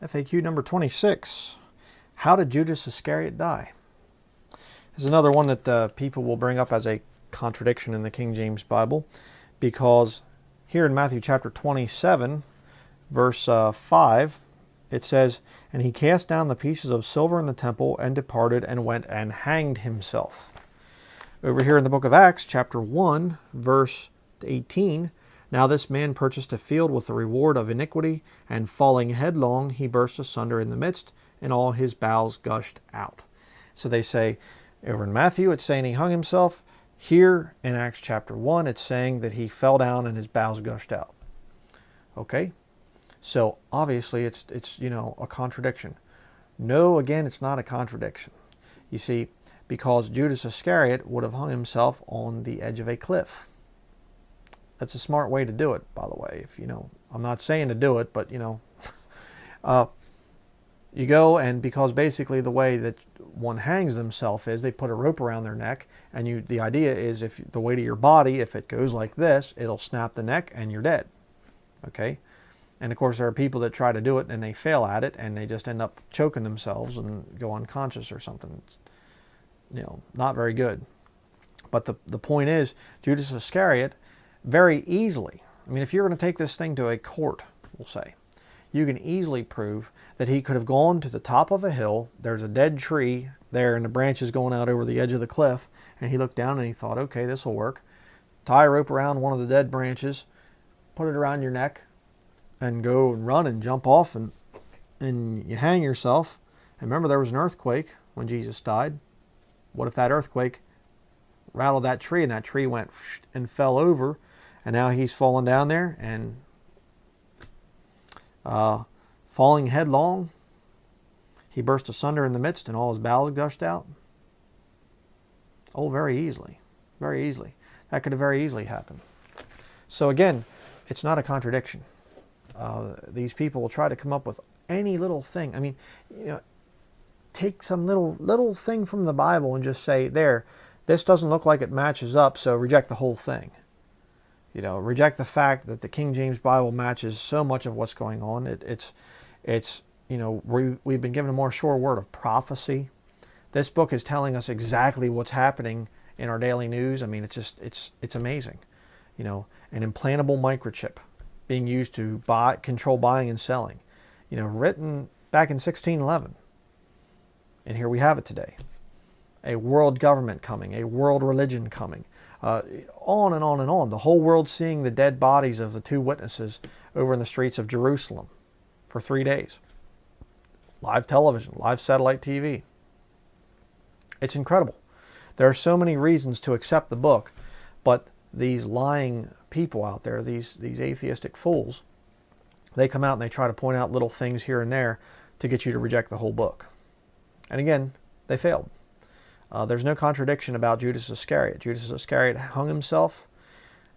FAQ number 26. How did Judas Iscariot die? This is another one that people will bring up as a contradiction in the King James Bible, because here in Matthew chapter 27, verse 5, it says, "And he cast down the pieces of silver in the temple and departed and went and hanged himself." Over here in the book of Acts, chapter 1, verse 18, "Now this man purchased a field with the reward of iniquity, and falling headlong, he burst asunder in the midst, and all his bowels gushed out." So they say, over in Matthew, it's saying he hung himself. Here in Acts chapter 1, it's saying that he fell down and his bowels gushed out. Okay? So obviously it's a contradiction. No, again, it's not a contradiction. You see, because Judas Iscariot would have hung himself on the edge of a cliff. That's a smart way to do it, by the way. If I'm not saying to do it, but you go, and because basically the way that one hangs themselves is they put a rope around their neck, and the idea is if the weight of your body, if it goes like this, it'll snap the neck and you're dead. Okay? And of course there are people that try to do it and they fail at it and they just end up choking themselves and go unconscious or something. It's, not very good. But the point is, Judas Iscariot very easily, if you're going to take this thing to a court, we'll say, you can easily prove that he could have gone to the top of a hill. There's a dead tree there and the branches going out over the edge of the cliff. And he looked down and he thought, okay, this will work. Tie a rope around one of the dead branches, put it around your neck, and go and run and jump off and you hang yourself. And remember, there was an earthquake when Jesus died. What if that earthquake rattled that tree and that tree went and fell over, and now he's fallen down there and falling headlong, he burst asunder in the midst and all his bowels gushed out? Oh, very easily. Very easily. That could have very easily happened. So again, it's not a contradiction. These people will try to come up with any little thing. Take some little thing from the Bible and just say, there, this doesn't look like it matches up, so reject the whole thing. Reject the fact that the King James Bible matches so much of what's going on. We've been given a more sure word of prophecy. This book is telling us exactly what's happening in our daily news. It's amazing. An implantable microchip being used to control buying and selling. Written back in 1611. And here we have it today. A world government coming, a world religion coming. On and on and on. The whole world seeing the dead bodies of the two witnesses over in the streets of Jerusalem for 3 days. Live television, live satellite TV. It's incredible. There are so many reasons to accept the book, but these lying people out there, these atheistic fools, they come out and they try to point out little things here and there to get you to reject the whole book. And again, they failed. There's no contradiction about Judas Iscariot. Judas Iscariot hung himself,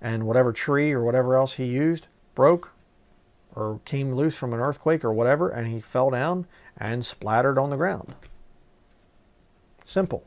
and whatever tree or whatever else he used broke or came loose from an earthquake or whatever, and he fell down and splattered on the ground. Simple.